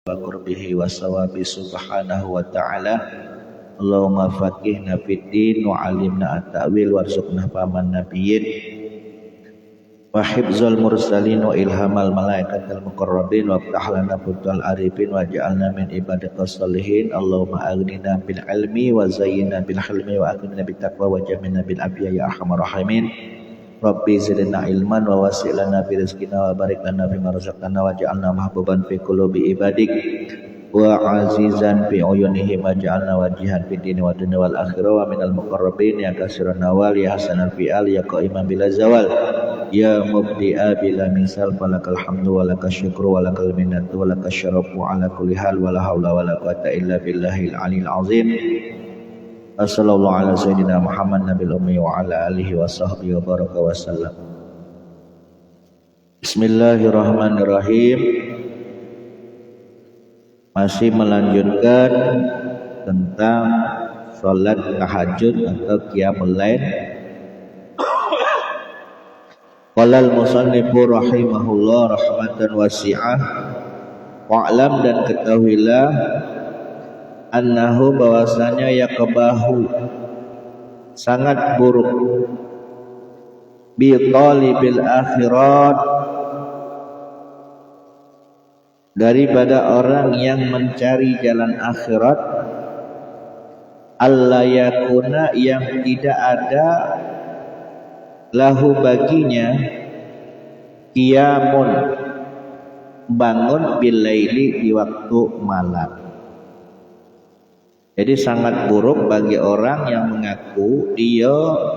wa qurbihi wa sawabi subhanahu wa ta'ala. Allahumma faqihna fid din wa 'allimna at-ta'wil warzuqna fahaman nabiyyin wa hifzal mursalin wa ilhamal malaikatil muqarrabin wa aftah lana futul arifin wa ja'alna min ibadakas sholihin. Allahumma aghnina bil ilmi wa zayyinna bil hilmi wa akrimna bit taqwa wa jamilna bil afiyah ya arhamar rahimin. Rabbi zidna ilman wa wasi' lana fi rizqina wa barik lana fima razaqtana wa ja'alna mahbuban fi qulubi ibadik wa azizan fi uyunihim wa ja'alna wajihan fi dini wa dunya wal akhirah wa minal muqarrabin ya kasiran nawal ya hasanal fi'al ya qa'iman bila zawal ya mubdi'a bila misal falakal hamdu wa lakal syukru wa lakal minnatu wa lakal syarafu ala kulli hal wa la hawla wa la quwata illa billahil aliyil azim. Sallallahu ala sayyidina Muhammad nabil ummi wa ala alihi wa sahbihi wa baraka wa sallam. Bismillahirrahmanirrahim. Masih melanjutkan tentang sholat tahajud atau qiyamul lail. Qala al-musannifu rahimahullah rahmatan wasi'ah. Wa'lam dan ketahuilah annahu bahwasanya yaqbahu sangat buruk bi talibil akhirat daripada orang yang mencari jalan akhirat alla yakuna yang tidak ada lahu baginya qiyamun bangun bilaili di waktu malam. Jadi sangat buruk bagi orang yang mengaku dia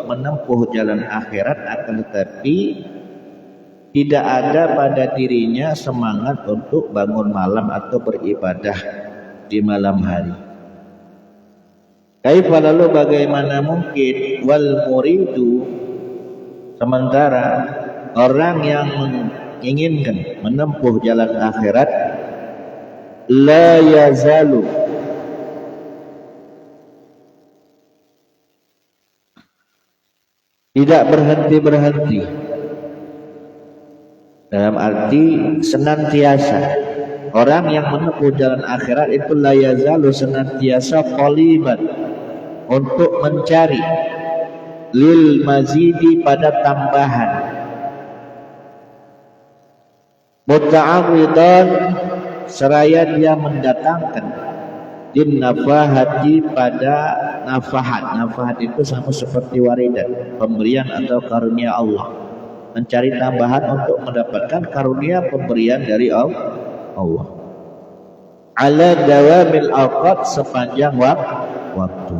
menempuh jalan akhirat akan tetapi tidak ada pada dirinya semangat untuk bangun malam atau beribadah di malam hari. Kaifa lalu bagaimana mungkin wal muridu sementara orang yang menginginkan menempuh jalan akhirat la yazalu tidak berhenti-berhenti dalam arti senantiasa. Orang yang menempuh jalan akhirat itu la yazalu senantiasa qaliban untuk mencari lil mazidi pada tambahan muta'awidan seraya dia mendatangkan din nafahati pada nafahat. Nafahat itu sama seperti waridat, pemberian atau karunia Allah. Mencari tambahan untuk mendapatkan karunia pemberian dari Allah. Ala dawamil awqat sepanjang waktu.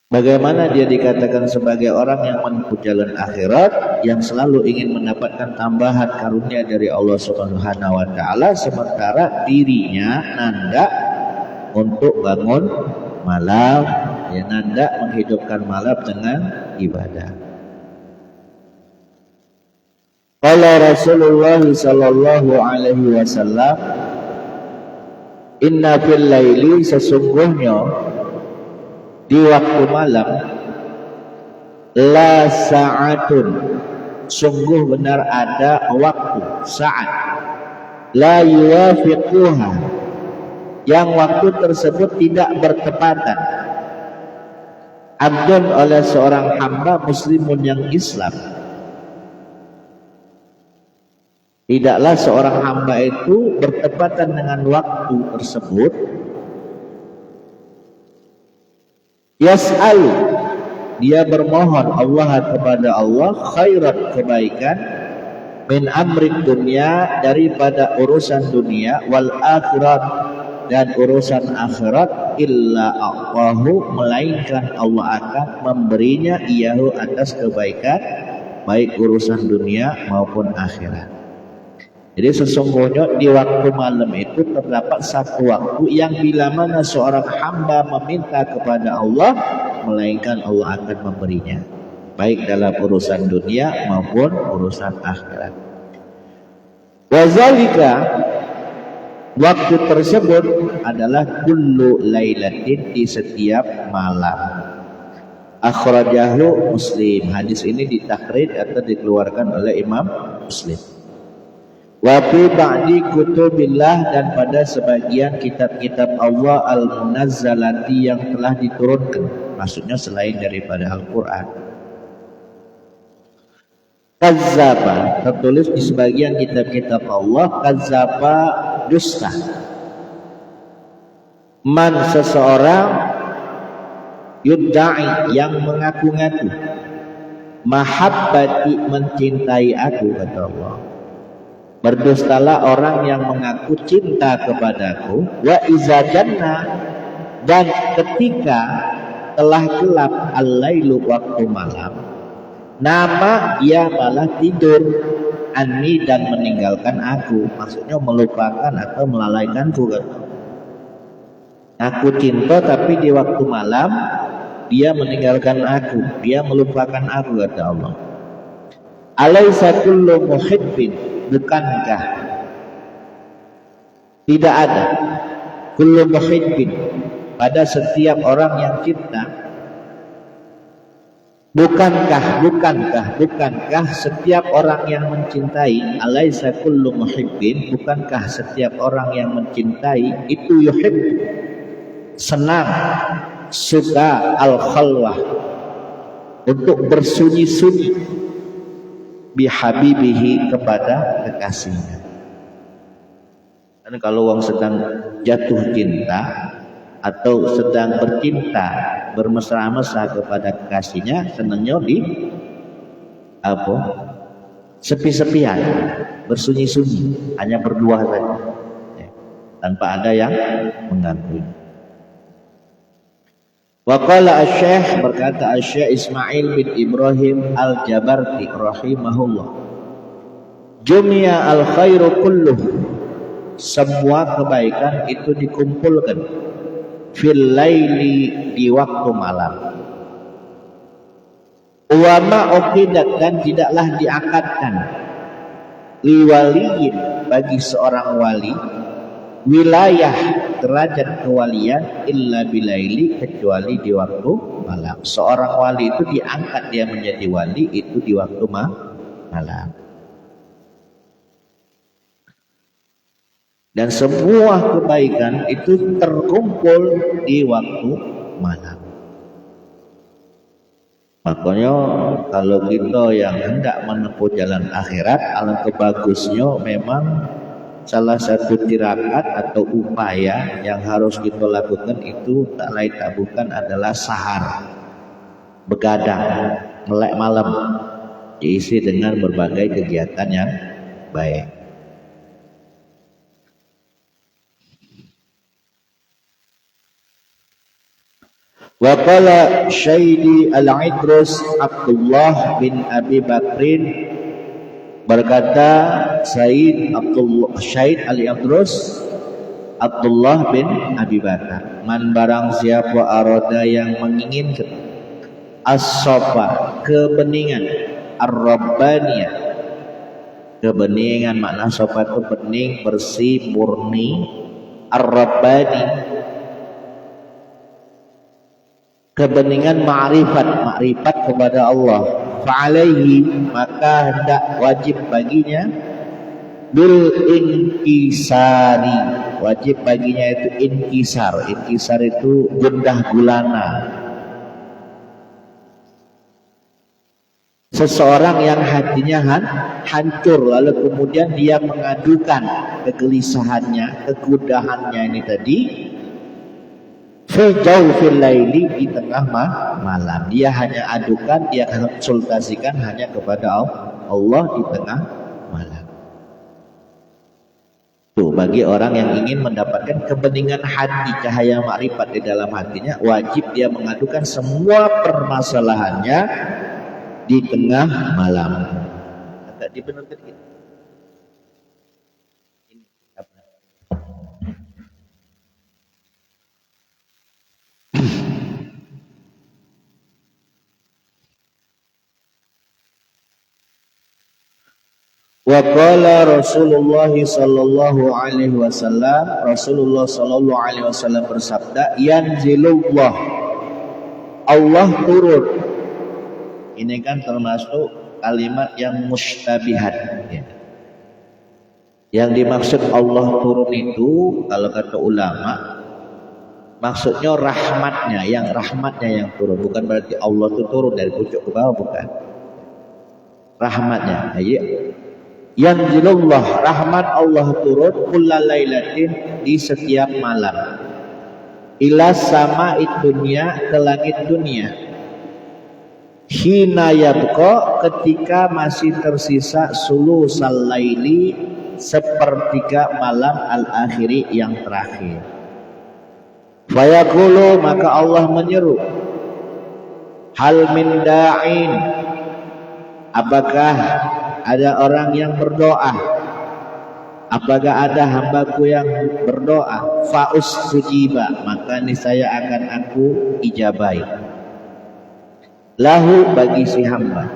Bagaimana dia dikatakan sebagai orang yang menempuh jalan akhirat yang selalu ingin mendapatkan tambahan karunia dari Allah Subhanahu wa taala sementara dirinya nanda untuk bangun malam, ya nanda menghidupkan malam dengan ibadah. Qala Rasulullah sallallahu alaihi wasallam inna fil laili sesungguhnya di waktu malam la sa'atun sungguh benar ada waktu saat la yuwafiquha yang waktu tersebut tidak bertepatan abdun oleh seorang hamba muslimun yang Islam. Tidaklah seorang hamba itu bertepatan dengan waktu tersebut yas'al dia bermohon Allah kepada Allah khairat kebaikan min amrid dunia daripada urusan dunia wal akhirat dan urusan akhirat illa aqahu melainkan Allah akan memberinya iyahu atas kebaikan baik urusan dunia maupun akhirat. Jadi sesungguhnya di waktu malam itu terdapat satu waktu yang bila mana seorang hamba meminta kepada Allah, melainkan Allah akan memberinya, baik dalam urusan dunia maupun urusan akhirat. Wazalika waktu tersebut adalah kullu lailatin di setiap malam. Akhrajahu Muslim. Hadis ini ditakhrij atau dikeluarkan oleh Imam Muslim. Wa fi ba'di kutubillah, dan pada sebagian kitab-kitab Allah al-munazzalati yang telah diturunkan, maksudnya selain daripada Al-Qur'an. Kazzaba, tertulis di sebagian kitab-kitab Allah, kazzaba dusta. Man, seseorang, yudda'i, yang mengaku-ngaku, mahabbati, mencintai aku, kata Allah. Berdustalah orang yang mengaku cinta kepadaku, wa iza janna, dan ketika telah gelap al-lailu, waktu malam, nama ia malah tidur, anni, dan meninggalkan aku, maksudnya melupakan atau melalaikanku. Aku cinta tapi di waktu malam dia meninggalkan aku, dia melupakan aku, kata Allah. Alaisa kullu muhibbin, bukankah tidak ada kullu muhibbin, pada setiap orang yang cinta, bukankah setiap orang yang mencintai, alaisa kullu muhibbin, bukankah setiap orang yang mencintai itu yuhib, senang, suka al-khalwah, untuk bersunyi-sunyi, bihabibihi, kepada kekasihnya. Dan kalau orang sedang jatuh cinta atau sedang bercinta, bermesra-mesra kepada kekasihnya, senangnya di sepi-sepian, bersunyi-sunyi, hanya berdua saja, tanpa ada yang mengganggu. Waqala asy-syekh, berkata asy-syekh Ismail bin Ibrahim al-Jabarti rahimahullah, Jumia al-khairu kulluh, semua kebaikan itu dikumpulkan, fil laili, di waktu malam. Wa ma uqidat, dan tidaklah diakadkan, liwaliyin, bagi seorang wali, wilayah, derajat kewalian, illa bilaili, kecuali di waktu malam. Seorang wali itu diangkat dia menjadi wali itu di waktu malam. Dan semua kebaikan itu terkumpul di waktu malam. Makanya kalau kita yang hendak menempuh jalan akhirat, alangkah bagusnya memang salah satu tirakat atau upaya yang harus kita lakukan itu tak lain tak bukan adalah sahar, begadang, melek malam, diisi dengan berbagai kegiatan yang baik. Wa qala Syaidi al-Idrus Abdullah bin Abi Bakrin, berkata Said al-Idrus Abdullah bin Abi Bakar, man, barang siapa aroda yang menginginkan, as-sofa, kebeningan, ar-rabbaniyah, kebeningan, makna sofa itu bening, bersih, murni, ar-rabbani, kebeningan ma'rifat kepada Allah, fa'alaihi, maka hendak wajib baginya, bil inkisari, wajib baginya itu inkisar. Inkisar itu gundah gulana. Seseorang yang hatinya hancur, lalu kemudian dia mengadukan kegelisahannya, kegundahannya ini tadi, fi jawfil laili, di tengah malam. Dia hanya adukan, dia konsultasikan hanya kepada Allah di tengah malam. Tuh, bagi orang yang ingin mendapatkan kebeningan hati, cahaya makrifat di dalam hatinya, wajib dia mengadukan semua permasalahannya di tengah malam. Agak dibenarkan gitu. Wa qala Rasulullah sallallahu alaihi wasallam, Rasulullah sallallahu alaihi wasallam bersabda, yanzilullah, Allah turun. Ini kan termasuk kalimat yang mustabihat ya. Yang dimaksud Allah turun itu kalau kata ulama maksudnya rahmatnya yang turun, bukan berarti Allah itu turun dari pucuk ke bawah, bukan. Rahmatnya ya. Yanzilullah, rahmat Allah turun kullalailatin, di setiap malam, ila sama dunya, ke langit dunia, hina yabqa, ketika masih tersisa sulusal laili, sepertiga malam al-akhiri, yang terakhir. Fayaqulu, maka Allah menyeru, hal min da'in, apakah ada orang yang berdoa? Apakah ada hambaku yang berdoa? Fa'ustujiba, maka niscaya akan aku ijabai. Lahu, bagi si hamba.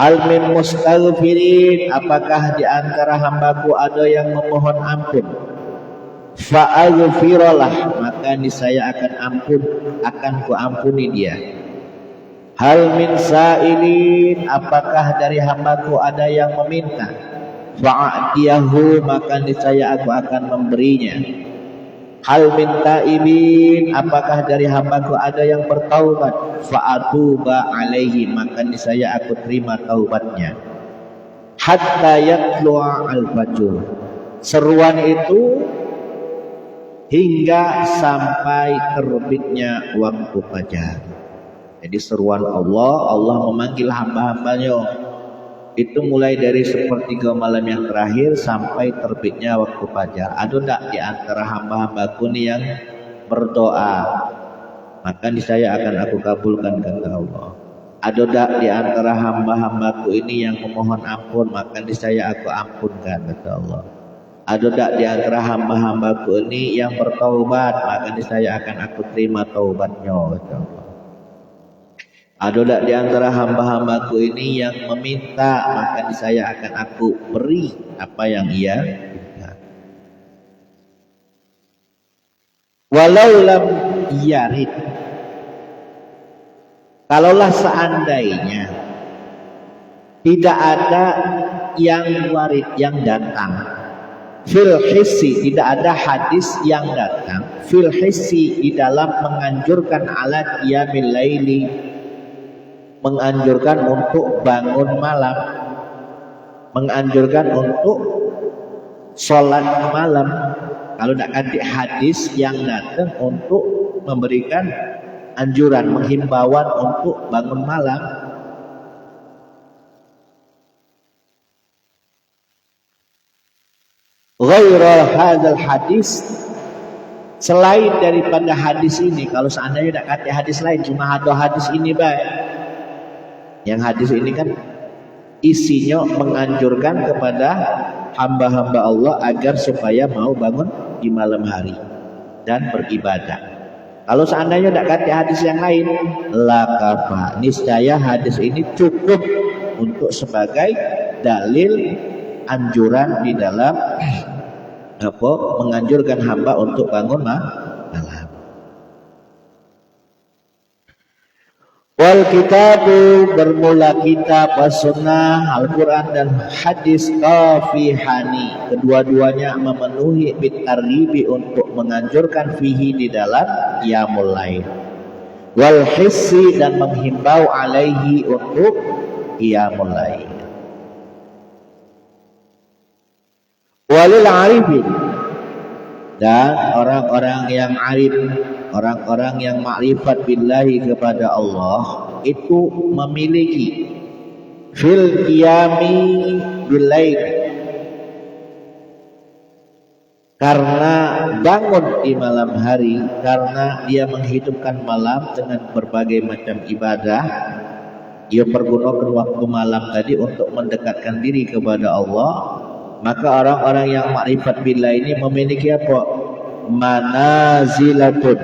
Hal min mustaghfirin, apakah di antara hambaku ada yang memohon ampun? Fa'aghfiralah, maka niscaya akan ku ampuni dia. Hal min sa'ilin, apakah dari hambaku ada yang meminta? Fa'atiyahu, maka niscaya aku akan memberinya. Hal min taibin, apakah dari hambaku ada yang bertaubat? Fa'atuba alaihi, maka niscaya aku terima taubatnya. Hatta yatlu'a al-fajr, seruan itu hingga sampai terbitnya waktu fajar. Jadi seruan Allah memanggil hamba-hambanya itu mulai dari sepertiga malam yang terakhir sampai terbitnya waktu fajar. Ada tak di antara hamba-hambaku nih yang berdoa? Maka niscaya akan aku kabulkan, kata Allah. Ada tak di antara hamba-hambaku ini yang memohon ampun? Maka niscaya aku ampunkan, kata Allah. Ada tak di antara hamba-hambaku ini yang bertaubat? Maka niscaya akan aku terima taubatnya, kata Allah. Ada tak di antara hamba-hambaku ini yang meminta? Maka niscaya akan aku beri apa yang ia minta. Walau lam yarid, kalaulah seandainya tidak ada yang warid, yang datang, fil hissi, tidak ada hadis yang datang, fil hissi, di dalam menganjurkan ala qiyamil laili, menganjurkan untuk bangun malam, menganjurkan untuk sholat malam. Kalau tidak ada hadis yang datang untuk memberikan anjuran, menghimbauan untuk bangun malam. Ghairah hadzal hadis, selain daripada hadis ini, kalau seandainya tidak ada hadis lain, cuma ada hadis ini baik. Yang hadis ini kan isinya menganjurkan kepada hamba-hamba Allah agar supaya mau bangun di malam hari dan beribadah. Kalau seandainya tidak ada hadis yang lain, lakafa, niscaya hadis ini cukup untuk sebagai dalil anjuran di dalam menganjurkan hamba untuk bangun malam. Wal kitabu, bermula kitab, sunnah, Al-Quran dan hadis, kafihani, kedua-duanya memenuhi bitarribi, untuk menganjurkan fihi, di dalam qiyamul lail, wal hissi, dan menghimbau alaihi, untuk qiyamul lail. Walil arifin, dan orang-orang yang arif, orang-orang yang makrifat billahi, kepada Allah, itu memiliki fil qiyami billail, karena bangun di malam hari, karena dia menghidupkan malam dengan berbagai macam ibadah. Dia pergunakan waktu malam tadi untuk mendekatkan diri kepada Allah. Maka orang-orang yang makrifat billah ini memiliki apa? Manazilatun,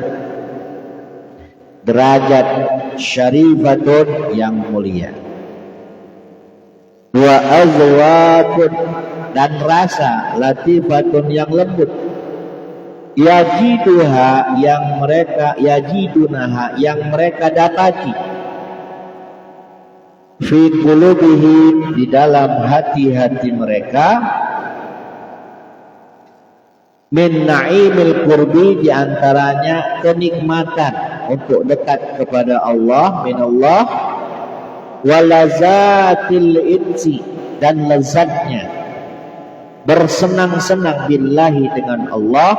derajat syarifatun, yang mulia. Wa azwatun, dan rasa latifatun, yang lembut. yajiduha yang mereka yajidunaha yang mereka dapati fi qulubihim di dalam hati-hati mereka min na'imil qurbi diantaranya kenikmatan untuk dekat kepada Allah minallah walazatil insi dan lezatnya bersenang-senang billahi dengan Allah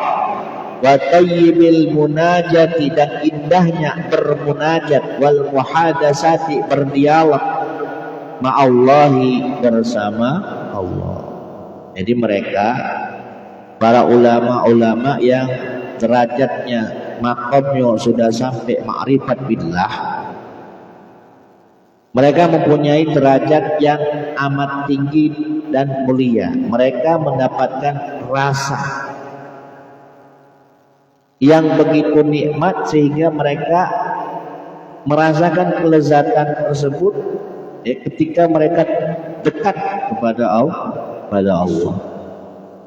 wa tayyibil munajati dan indahnya bermunajat wal muhadasati berdialog ma'allahi bersama Allah. Jadi mereka para ulama-ulama yang derajatnya maqamnya sudah sampai ma'rifat billah, mereka mempunyai derajat yang amat tinggi dan mulia. Mereka mendapatkan rasa yang begitu nikmat sehingga mereka merasakan kelezatan tersebut ketika mereka dekat kepada Allah.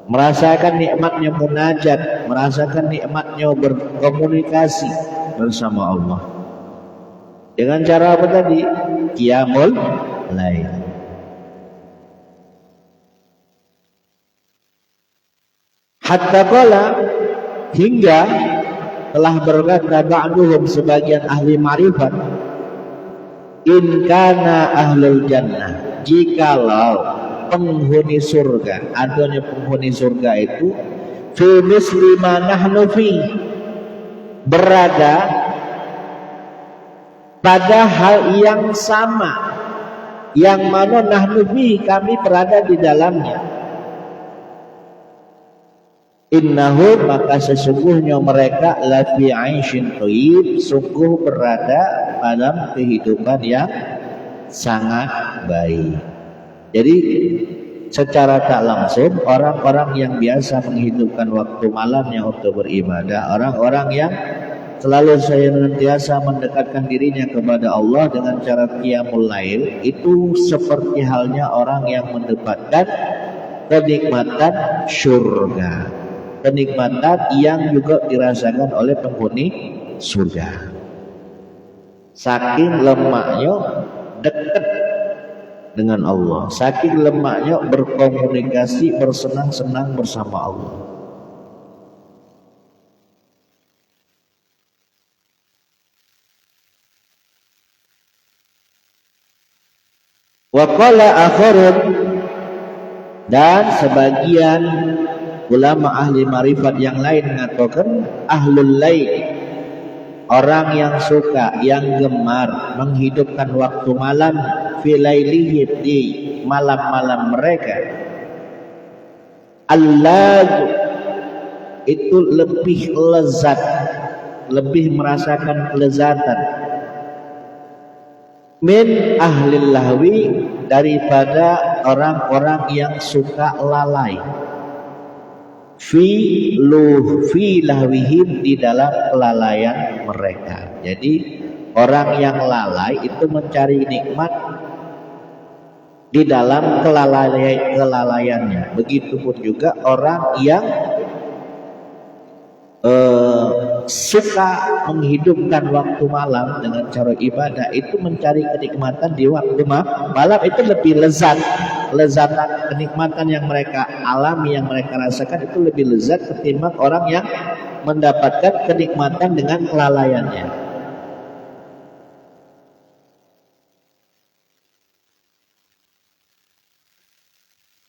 Merasakan nikmatnya munajat, merasakan nikmatnya berkomunikasi bersama Allah. Dengan cara apa tadi? Qiyamul lail. Hatta qala hingga telah berkata ba'duhum sebagian ahli ma'rifat, in kana ahlul jannah, jikalau penghuni surga, adanya penghuni surga itu fi misli ma nahnu fi, berada pada hal yang sama yang mana nahnu fi, kami berada di dalamnya. Innahu, maka sesungguhnya mereka lafi aishin thayyib, sungguh berada dalam kehidupan yang sangat baik. Jadi secara tak langsung orang-orang yang biasa menghidupkan waktu malamnya untuk beribadah, orang-orang yang selalu senantiasa mendekatkan dirinya kepada Allah dengan cara qiyamul lail, itu seperti halnya orang yang mendapatkan kenikmatan surga, kenikmatan yang juga dirasakan oleh penghuni surga. Saking lemaknya dekat dengan Allah, saking lemaknya berkomunikasi, bersenang-senang bersama Allah. Wa qala akharun, dan sebagian ulama ahli marifat yang lain mengatakan ahlul lail, orang yang suka, yang gemar menghidupkan waktu malam fi lailihim, di malam-malam mereka, allaz itu lebih lezat, lebih merasakan kelezatan min ahlil lahwi, daripada orang-orang yang suka lalai fi lahwihim, di dalam kelalaian mereka. Jadi orang yang lalai itu mencari nikmat di dalam kelalaiannya. Begitupun juga orang yang suka menghidupkan waktu malam dengan cara ibadah, itu mencari kenikmatan di waktu malam, itu lebih lezat. Lezatan kenikmatan yang mereka alami, yang mereka rasakan itu lebih lezat ketimbang orang yang mendapatkan kenikmatan dengan kelalaiannya.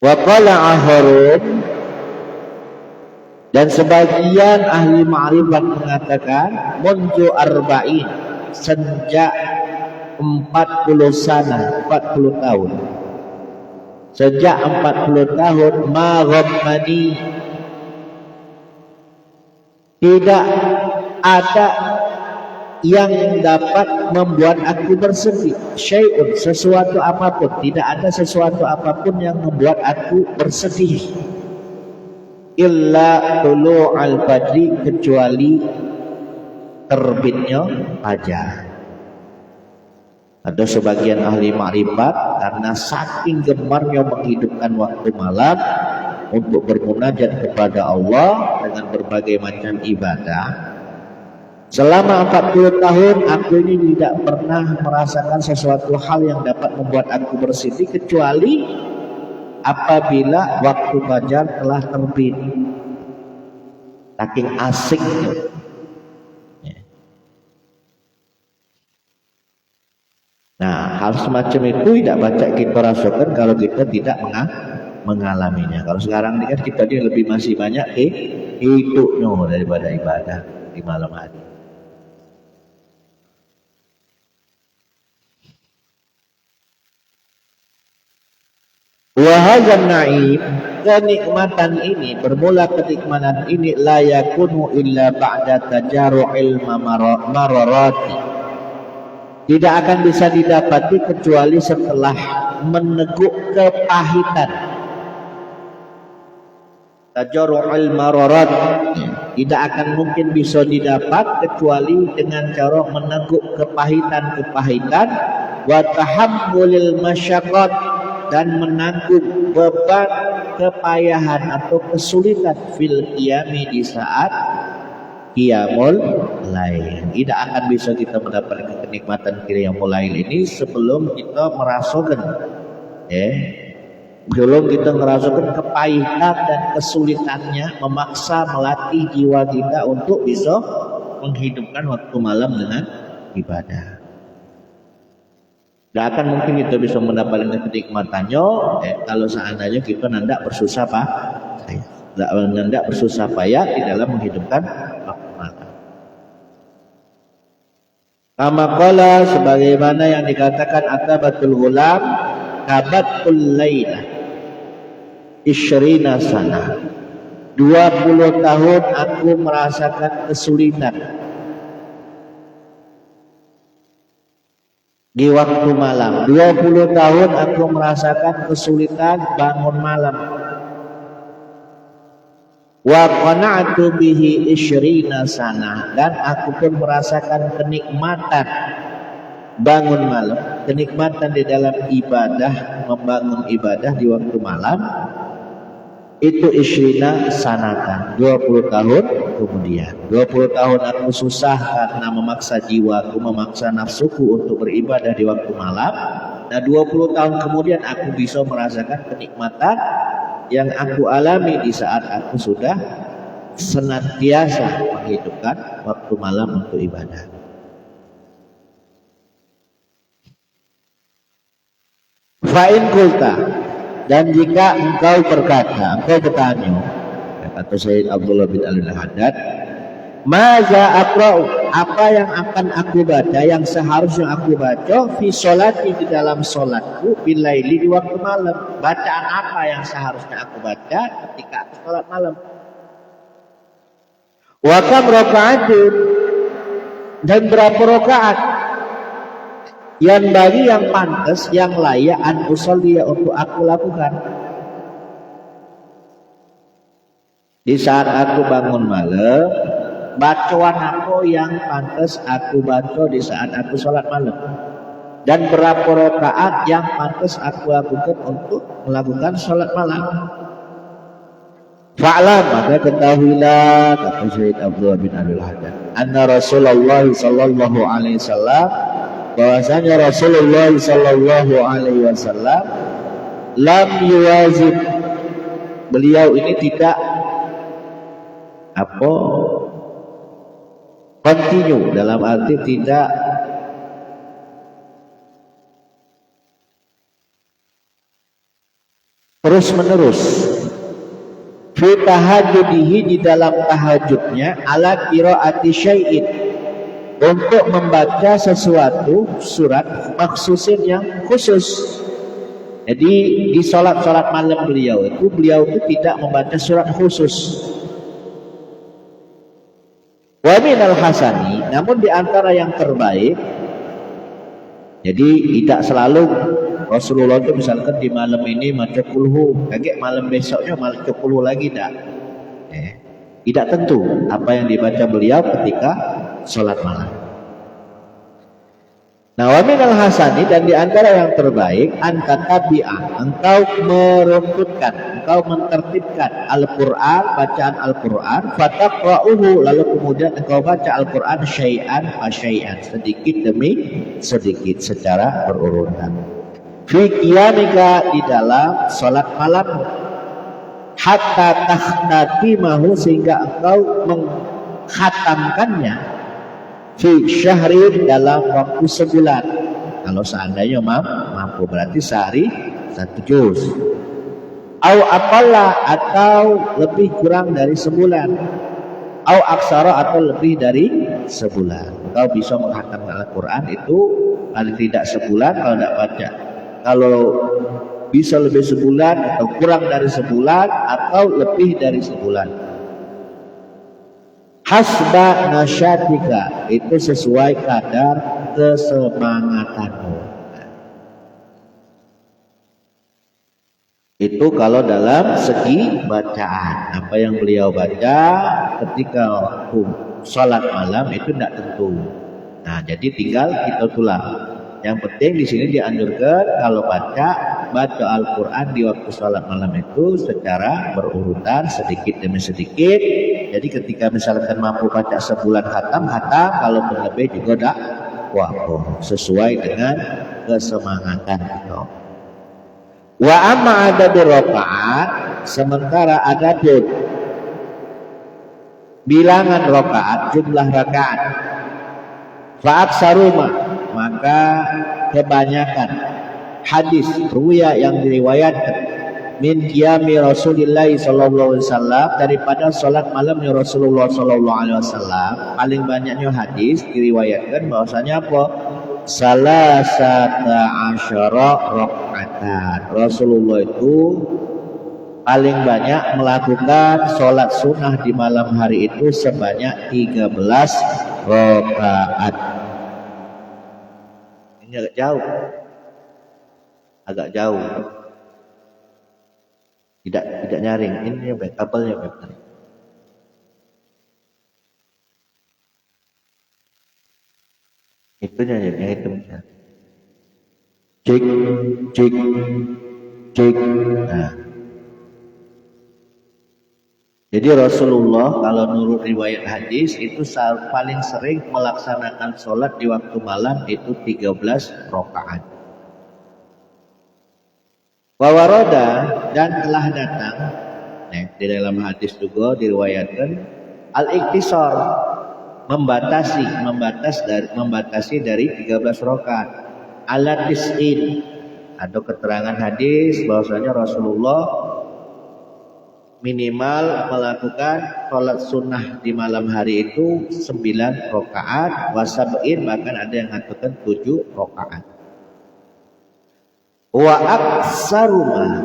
Wa qala aharum, dan sebagian ahli ma'rifat mengatakan mundu arba'in, sejak 40 sana, 40 tahun. Sejak 40 tahun ma ghammani, tidak ada yang dapat membuat aku bersedih. Syai'un, sesuatu apapun, tidak ada sesuatu apapun yang membuat aku bersedih. Illa tulu'al fajri, kecuali terbitnya fajar. Ada sebagian ahli ma'rifat karena saking gemarnya menghidupkan waktu malam, untuk bermunajat kepada Allah dengan berbagai macam ibadah. Selama 40 tahun aku ini tidak pernah merasakan sesuatu hal yang dapat membuat aku bersedih kecuali apabila waktu fajar telah terbit. Saking asiknya. Nah, hal semacam itu tidak baca kita rasakan kalau kita tidak mengalaminya. Kalau sekarang ini kan kita dia lebih masih banyak hidupnya daripada ibadah di malam hari. Wahazan na'im, kenikmatan ini, bermula kenikmatan ini la yakunu illa ba'da tajaru'il mararati. Tidak akan bisa didapati kecuali setelah meneguk kepahitan. Tajaru'il mararat tidak akan mungkin bisa didapat kecuali dengan cara meneguk kepahitan-kepahitan wa tahammulil masyaqqat, dan menanggung beban kepayahan atau kesulitan fil qiyami di saat qiyamul lail. Tidak akan bisa kita mendapatkan kenikmatan qiyamul lail ini sebelum kita merasakan belum kita merasakan kepahitan dan kesulitannya memaksa melatih jiwa kita untuk bisa menghidupkan waktu malam dengan ibadah. Tidak akan mungkin kita bisa mendapatkan kenikmatannya kalau seandainya kita nandak bersusah payah di dalam menghidupkan waktu malam. Kama qala, sebagaimana yang dikatakan Atabatul Ghulam, kabatul lailah isyrina sana, 20 tahun aku merasakan kesulitan di waktu malam. 20 tahun aku merasakan kesulitan bangun malam. Wa qana'tu bihi isyrina sana, dan aku pun merasakan kenikmatan bangun malam, kenikmatan di dalam ibadah, membangun ibadah di waktu malam itu isyrina sanatan, 20 tahun kemudian. 20 tahun aku susah karena memaksa jiwaku, memaksa nafsuku untuk beribadah di waktu malam. Nah, 20 tahun kemudian aku bisa merasakan kenikmatan yang aku alami di saat aku sudah senantiasa menghidupkan waktu malam untuk ibadah. Fa'in kulta, dan jika engkau berkata, engkau bertanya, kata Sayyid Abdullah bin Al-Haddad, maza aqra'u, apa yang akan aku baca, yang seharusnya aku baca fi sholati, di dalam sholatku, bilaili, di waktu malam. Bacaan apa yang seharusnya aku baca ketika aku sholat malam? Wa kam raka'atin, dan berapa rakaat yang bagi yang pantas, yang layak an usolliya, untuk aku lakukan di saat aku bangun malam. Bacaan apa yang pantas aku baca di saat aku sholat malam, dan berapa rakaat yang pantas aku lakukan untuk melakukan sholat malam. Fa'lam, maka ketahuilah, kata Sayyid Abdullah bin Al-Haddad, anna Rasulullah sallallahu alaihi wasallam, bahwasanya Rasulullah sallallahu alaihi wasallam lam yuwazib, beliau ini tidak continue, dalam arti tidak terus menerus fi tahajjudihi, di dalam tahajudnya, ala qiraati syai'in, untuk membaca sesuatu surat maksusin yang khusus. Jadi di sholat malam beliau itu tidak membaca surat khusus. Wa minal hasani, namun di antara yang terbaik, jadi tidak selalu Rasulullah itu misalkan di malam ini maca kulhu, kaget malam besoknya maca kulhu lagi, tidak tentu apa yang dibaca beliau ketika sholat malam. Nah, wa minal hasani, dan di antara yang terbaik, anta tabi'ah, engkau meruntutkan, engkau mentertibkan Al-Quran, bacaan Al-Quran, fataqra'uhu, lalu kemudian engkau baca Al-Quran syai'an fa syai'an, sedikit demi sedikit secara berurutan. Fi qiyamika, di dalam salat malam, hatta tahtatimahu, sehingga engkau mengkhatamkannya, fi syahrin, dalam waktu sebulan. Kalau seandainya mampu, berarti sehari 1 juz. Au aqalla, atau lebih kurang dari sebulan. Au aksara, atau lebih dari sebulan. Kau bisa menghatamkan Al-Quran itu paling tidak sebulan kalau tidak baca. Kalau bisa lebih sebulan atau kurang dari sebulan atau lebih dari sebulan. Hasba nasyatika, itu sesuai kadar kesemangatanmu. Itu kalau dalam segi bacaan. Apa yang beliau baca ketika waktu sholat malam itu tidak tentu. Nah, jadi tinggal kita tulang. Yang penting di sini dianjurkan kalau baca Al-Quran di waktu sholat malam itu secara berurutan, sedikit demi sedikit. Jadi ketika misalkan mampu baca sebulan khatam, kalau lebih juga tidak waqaf, sesuai dengan kesemangatan itu. Wa amma adadu rakaat, sementara adadun bilangan rakaat, jumlah rakaat, fa aksaruma, maka kebanyakan hadis ruya yang diriwayatkan min qiyami Rasulillah sallallahu alaihi wasallam, daripada salat malamnya Rasulullah sallallahu alaihi wasallam, paling banyaknya hadis diriwayatkan bahwasanya apa? Salasata asyara rakaatan. Rasulullah itu paling banyak melakukan salat sunnah di malam hari itu sebanyak 13 rakaat. Ini agak jauh. Tidak nyaring. Ini kabelnya benar. Itu nyanyinya itu. Cik. Nah. Jadi Rasulullah kalau menurut riwayat hadis itu paling sering melaksanakan sholat di waktu malam itu 13 rakaat. Wawaroda, dan telah datang, di dalam hadis juga diriwayatkan al-iktisar, membatasi dari 13 rakaat. Ala tis'in, ada keterangan hadis bahwasanya Rasulullah minimal melakukan sholat sunnah di malam hari itu 9 rakaat, wasab'in, bahkan ada yang mengatakan 7 rakaat. Wa aksaruma,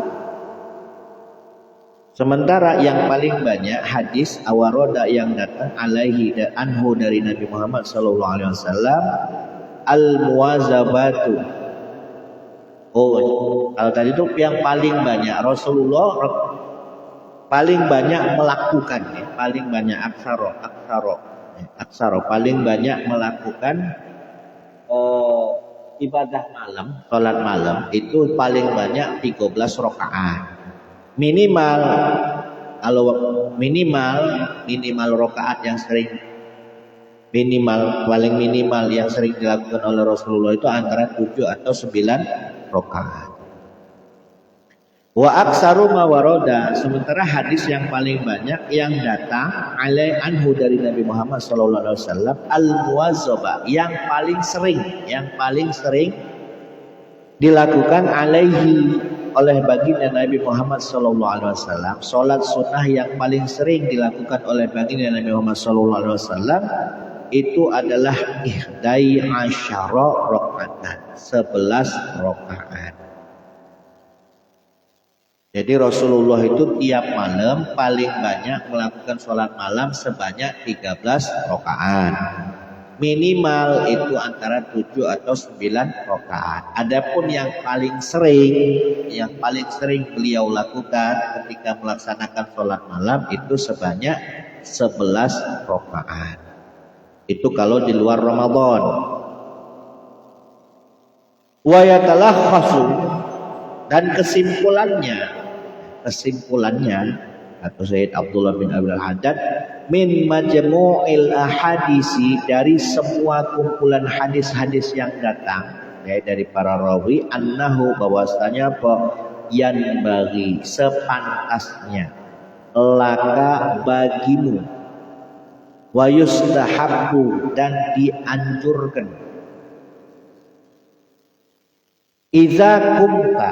sementara yang paling banyak hadis awaroda yang datang alaihi dan anhu dari Nabi Muhammad sallallahu alaihi wasallam al muwazabatu. Kalau tadi itu yang paling banyak Rasulullah paling banyak melakukan, paling banyak aksaro paling banyak melakukan ibadah malam, sholat malam itu paling banyak 13 rakaat. Minimal, kalau minimal rakaat yang sering paling minimal yang sering dilakukan oleh Rasulullah itu antara 7 atau 9 rakaat. Wa aksaru ma waroda, sementara hadis yang paling banyak yang datang anhu dari Nabi Muhammad sallallahu alaihi wasallam al muwazzaba, yang paling sering dilakukan alaihi oleh baginda Nabi Muhammad sallallahu alaihi wasallam, salat sunnah yang paling sering dilakukan oleh baginda Nabi Muhammad sallallahu alaihi wasallam itu adalah ihdai asyara rakaatan, 11 rakaat. Jadi Rasulullah itu tiap malam paling banyak melakukan sholat malam sebanyak 13 rakaat. Minimal itu antara 7 atau 9 rakaat. Adapun yang paling sering beliau lakukan ketika melaksanakan sholat malam itu sebanyak 11 rakaat. Itu kalau di luar Ramadan. Wa yatalakhasu, dan kesimpulannya kesimpulannya atau Sayyid Abdullah bin Abdul Haddad min majmu'il ahadisi, dari semua kumpulan hadis-hadis yang datang dari para rawi, annahu, bahwasanya apa, yan bagi, sepantasnya, laka, bagimu, wa yustahabbu, dan dianjurkan, idza kumta,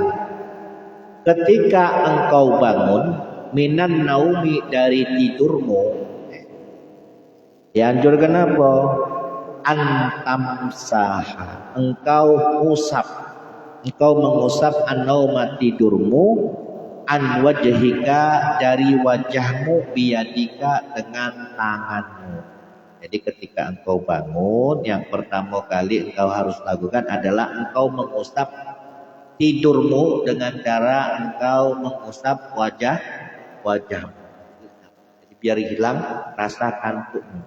ketika engkau bangun, minan naumi, dari tidurmu, dianjurkan apa? Antamsaha, engkau mengusap an-nauma, tidurmu, an wajhika, dari wajahmu, biyadika, dengan tanganmu. Jadi ketika engkau bangun, yang pertama kali engkau harus lakukan adalah engkau mengusap tidurmu dengan cara engkau mengusap wajahmu. Jadi biar hilang rasa kantukmu.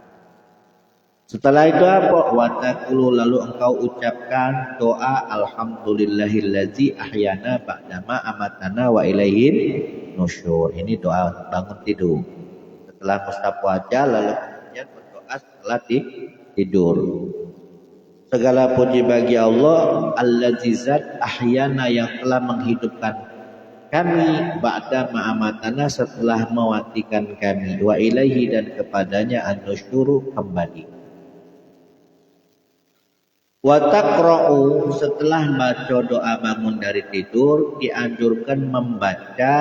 Setelah itu apa? Watakulu, lalu engkau ucapkan doa alhamdulillahillazi ahyana ba'dama amatana wa ilaihin nusyur. Ini doa bangun tidur. Setelah mengusap wajah, lalu kemudian berdoa setelah tidur. Segala puji bagi Allah, allazi zat ahyana, yang telah menghidupkan kami, ba'da ma'amatana, setelah mematikan kami, wa ilaihi, dan kepadanya an-nusyuru, kembali. Wa taqra'u, setelah baca doa bangun dari tidur, dianjurkan membaca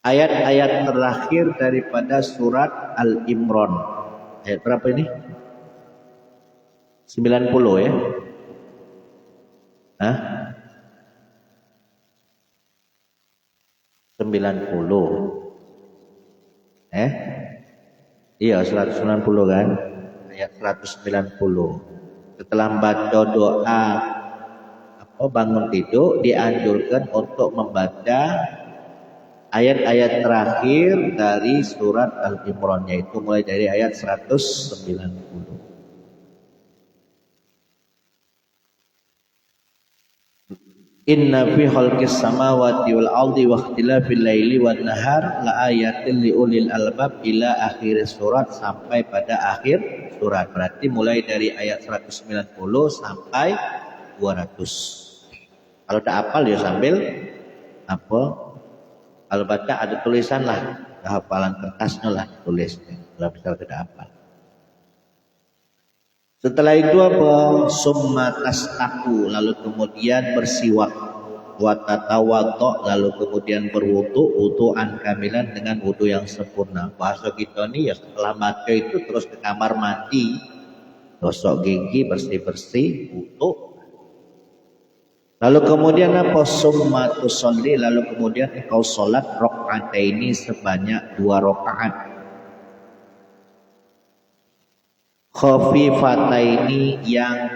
ayat-ayat terakhir daripada surat Al-Imran. Ayat berapa ini? 90 ya? Hah? 90. Iya, 190 kan? Ayat 190. Setelah membaca doa bangun tidur, dianjurkan untuk membaca ayat-ayat terakhir dari surat Al-Imran, yaitu mulai dari ayat 190. Inna fi khalqis samawati wal ardi wa ikhtilafil laili wan nahar la ayatin li ulil albab, ila akhir surat, sampai pada akhir surat. Berarti mulai dari ayat 190 sampai 200. Kalau tak hafal ya sambil kalau baca ada tulisan lah, hafalan kertasnya lah tulis. Kalau misal tidak hafal. Setelah itu summa tastaku, lalu kemudian bersiwak, wa tatawaddo, lalu kemudian berwudu, wudu'an kamilan, dengan wudu yang sempurna. Bahasa kita ini ya, setelah baca itu terus ke kamar mandi, gosok gigi, bersih-bersih, wudu. Lalu kemudian summa tusolli, lalu kemudian engkau sholat rakaataini, sebanyak 2 rakaat. Khafifataini, yang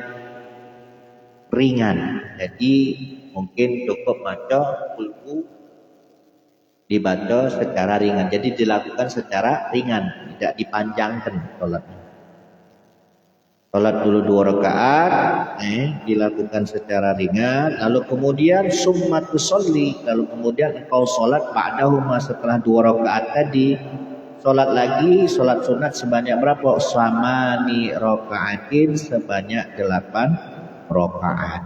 ringan. Jadi mungkin cukup baca kulku, dibaca secara ringan. Jadi dilakukan secara ringan, tidak dipanjangkan sholatnya. Sholat dulu 2 rakaat, dilakukan secara ringan. Lalu kemudian summa tusolli, lalu kemudian engkau sholat ba'dahuma, setelah 2 rakaat tadi. Sholat lagi, sholat sunat sebanyak berapa? Samani rakaatin, sebanyak 8 rakaat.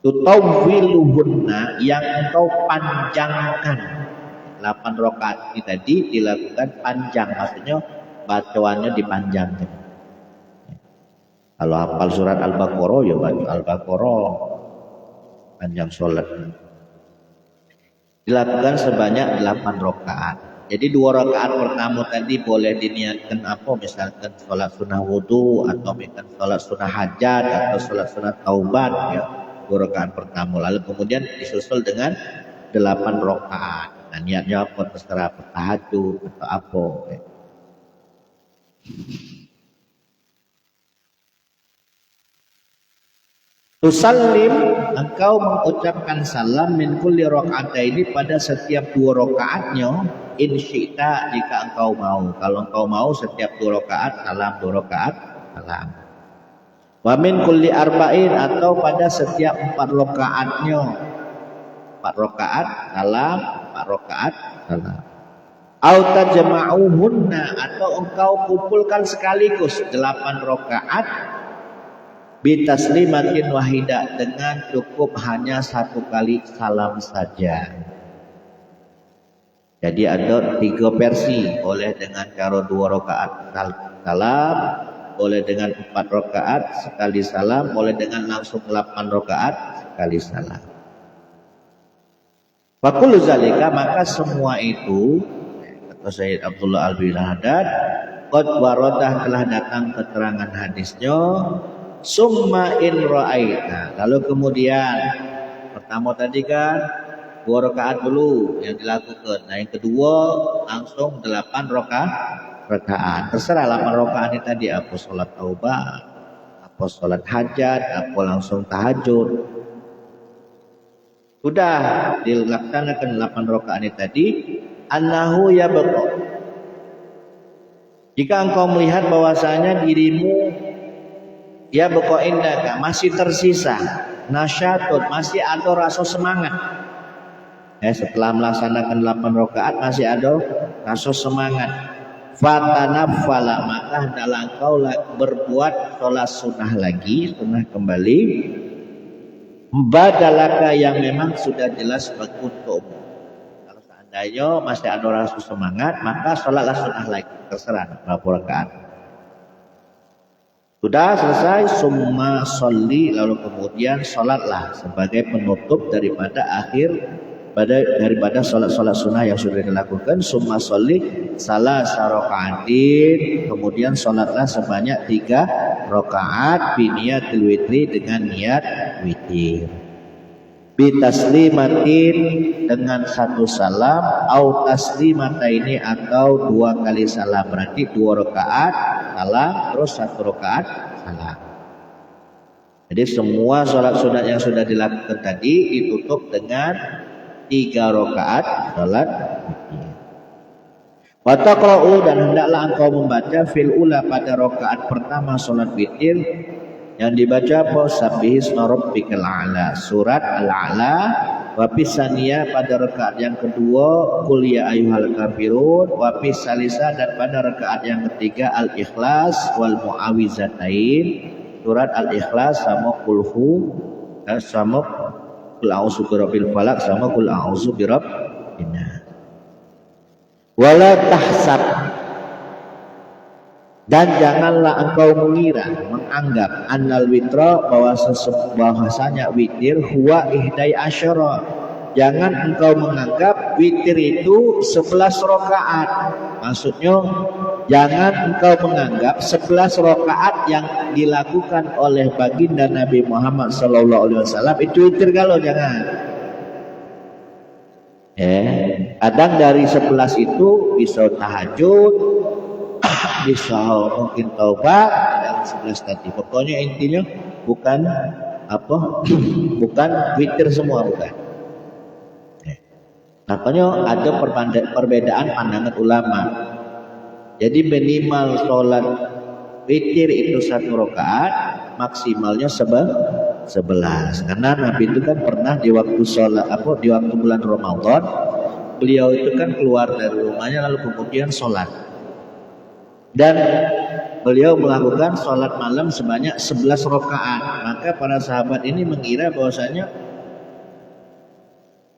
Tutawwiluhunna, yang engkau panjangkan. 8 rakaat ini tadi dilakukan panjang, maksudnya bacaannya dipanjangkan. Kalau hafal surat Al-Baqarah ya baca Al-Baqarah, panjang sholat. Dilakukan sebanyak 8 rakaat. Jadi 2 rakaat pertama tadi boleh diniatkan misalkan sholat sunnah wudu, atau misalkan sholat sunnah hajat, atau sholat sunnah taubat ya. 2 rakaat pertama, lalu kemudian disusul dengan 8 rakaat. Nah, niatnya terserah tahajud atau ya. Tusallim, engkau mengucapkan salam min kulli raka'ataini, pada setiap 2 rakaatnya, in syi'ta, jika engkau mau. Kalau engkau mau setiap 2 rakaat salam, 2 rakaat salam. Wa min kulli arba'in, atau pada setiap 4 rakaatnya. 4 rakaat salam, 4 rakaat salam. Au tajma'uhunna, atau engkau kumpulkan sekaligus 8 rakaat bitaslimatin wahidah, dengan cukup hanya 1 kali salam saja. Jadi ada 3 versi, boleh dengan cara 2 rakaat salam, boleh dengan 4 rakaat sekali salam, boleh dengan langsung 8 rakaat sekali salam. Fakul zalika, maka semua itu, kata Sayyid Abdullah Al-Bin Haddad, qad waradah, telah datang keterangan hadisnya. Summa in ra'aita, lalu kemudian pertama tadi kan 2 rakaat dulu yang dilakukan. Nah yang kedua langsung 8 rakaat. Terserah 8 rakaat ini tadi, apa sholat taubah, apa sholat hajat, apa langsung tahajud. Sudah dilaksanakan 8 rakaat ini tadi, annahu yabqa. Jika engkau melihat bahwasanya dirimu ya baqo indaka, masih tersisa nasyatun, masih ada rasa semangat. Setelah melaksanakan 8 rakaat masih ada rasa semangat. Fatanaffala, maka hendaklah engkau berbuat sholat sunnah lagi, sunnah kembali. Badalaka, yang memang sudah jelas untukmu. Kalau seandainya masih ada rasa semangat, maka sholatlah sunnah lagi, terserah berapa rakaat. Sudah selesai, summa sholli, lalu kemudian sholatlah sebagai penutup daripada daripada sholat sunnah yang sudah dilakukan. Summa sholli salasa rakaatin, kemudian sholatlah sebanyak 3 rakaat biniyatil witri, dengan niat witir. Bitaslimatin, dengan 1 salam, au taslimataini, atau 2 kali salam, berarti 2 rakaat salam terus 1 rakaat salam. Jadi semua sholat sunat yang sudah dilakukan tadi ditutup dengan 3 rakaat salat witir. Wa taqra'u, dan hendaklah engkau membaca fil ula, pada rakaat pertama salat witir, yang dibaca apa? Sabbihisma rabbikal a'la, surat Al-A'la. Wa pisaniyah, pada rakaat yang kedua qul ya ayyuhal kafirun. Wa pisalisa, dan pada rakaat yang ketiga Al-Ikhlas wal Mu'awizatain, surat Al-Ikhlas sama kulhu, sama qul a'udzu birabbil falaq, sama qul a'udzu birabbin nas. Wala tahsab, dan janganlah engkau menganggap annal witra, bahwasanya witir huwa ihdai asyara. Jangan engkau menganggap witir itu 11 rakaat. Maksudnya jangan engkau menganggap 11 rakaat yang dilakukan oleh baginda Nabi Muhammad SAW itu witir, kalau jangan. Kadang dari 11 itu bisa tahajud, bisa mungkin taubat, yang 11 tadi. Pokoknya intinya bukan bukan witir semua, bukan. Makanya ada perbedaan pandangan ulama. Jadi minimal sholat witir itu 1 rakaat, maksimalnya 11. Karena Nabi itu kan pernah di waktu sholat di waktu bulan Ramadan, beliau itu kan keluar dari rumahnya lalu kemudian sholat, dan beliau melakukan sholat malam sebanyak 11 rakaat. Maka para sahabat ini mengira bahwasanya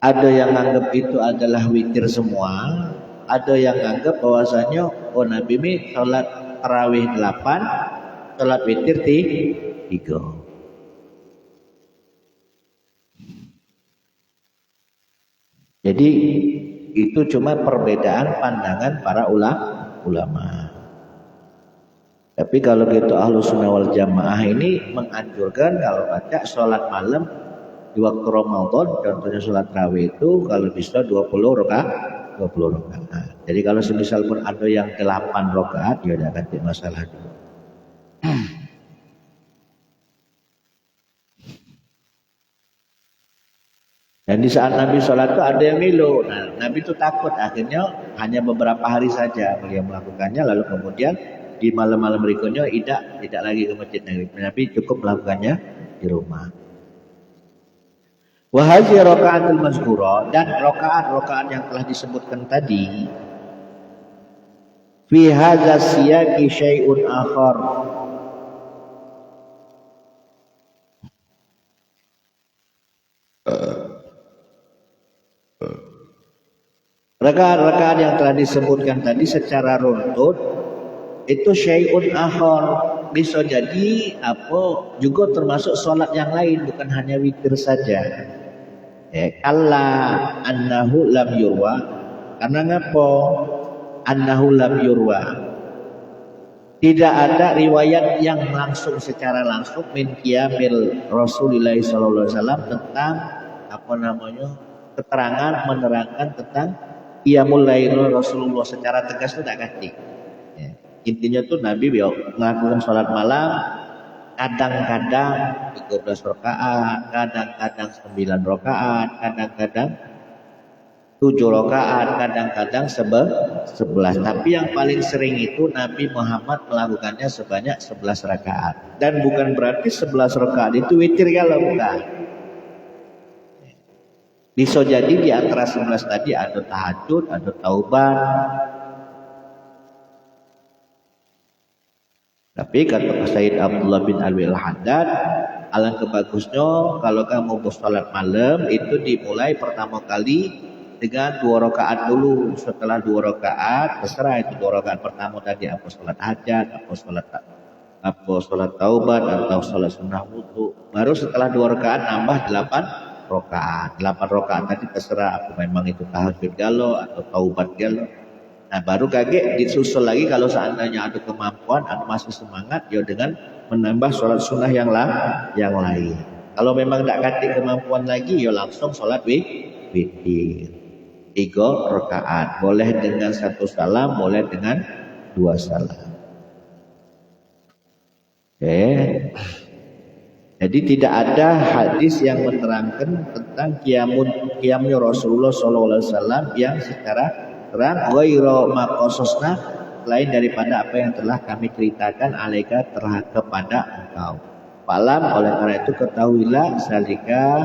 ada yang anggap itu adalah witir semua, ada yang anggap bahwasanya Nabi ini sholat tarawih 8, sholat witir 3. Jadi itu cuma perbedaan pandangan para ulama. Tapi kalau gitu Ahlus Sunnah wal Jamaah ini menganjurkan kalau baca sholat malam di waktu Ramadan, contohnya sholat tarawih itu kalau bisa 20 rakaat. Jadi kalau semisal pun ada yang 8 rakaat, ya tidak akan jadi masalah. Dan di saat Nabi sholat itu ada yang ngilu. Nah, Nabi itu takut, akhirnya hanya beberapa hari saja beliau melakukannya, lalu kemudian di malam-malam berikutnya tidak lagi ke masjid Nabi cukup melakukannya di rumah. Wa hadhihi raka'atul mazkura, dan rakaat-rakaat yang telah disebutkan tadi fi hadza siyaqi syai'un akhar. Rakaat-rakaat yang telah disebutkan tadi secara runtut itu syai'un akhar, bisa jadi juga termasuk sholat yang lain, bukan hanya witir saja. Allah annahu lam yurwa, karena ngapa annahu lam yurwa, tidak ada riwayat yang langsung secara langsung min qiyamil Rasulullah sallallahu alaihi wasallam tentang keterangan menerangkan tentang qiyamul lail Rasulullah secara tegas itu tidak kasih. Intinya tuh Nabi melakukan sholat malam kadang-kadang 13 rakaat, kadang-kadang 9 rakaat, kadang-kadang 7 rakaat, kadang-kadang 11. Tapi yang paling sering itu Nabi Muhammad melakukannya sebanyak 11 rakaat. Dan bukan berarti 11 rakaat itu witir, kalau bukan. Bisa jadi di antara 11 tadi ada tahajud, ada taubat. Tapi kata Sayyid Abdullah bin Alwi Al-Haddad, alangkah bagusnya kalau kamu mau sholat malam itu dimulai pertama kali dengan 2 rakaat dulu. Setelah 2 rakaat, terserah itu 2 rakaat pertama tadi apa sholat hajat, apa sholat taubat, atau sholat sunnah wudu. Baru setelah 2 rakaat nambah 8 rakaat. 8 rakaat tadi terserah apa memang itu tahajud galo atau taubat galo. Nah baru kaget disusul lagi kalau seandainya ada kemampuan, ada masih semangat, ya dengan menambah sholat sunnah yang lain. Kalau memang tidak kati kemampuan lagi, ya langsung sholat witir 3 rakaat. Boleh dengan 1 salam, boleh dengan 2 salam. Jadi tidak ada hadis yang menerangkan tentang qiyamnya Rasulullah SAW yang secara terang ghairu maqasasna, lain daripada apa yang telah kami ceritakan alaika kepada engkau. Falam, oleh karena itu ketahuilah salika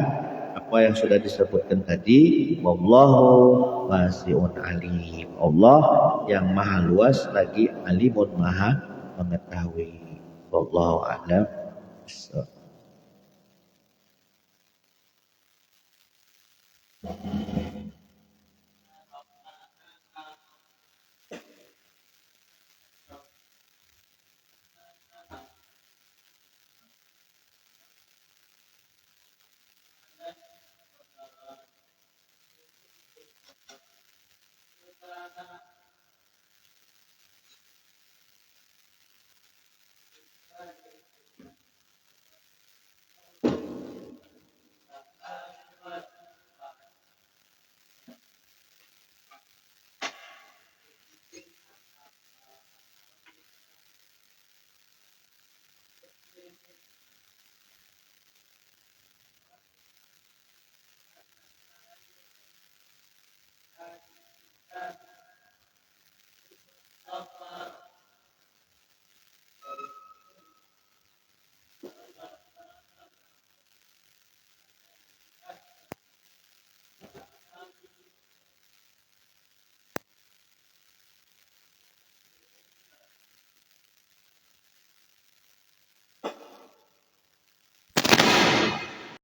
apa yang sudah disebutkan tadi, wallahu wasi'un alim. Allah yang maha luas lagi alimun maha mengetahui. Wallahu a'lam.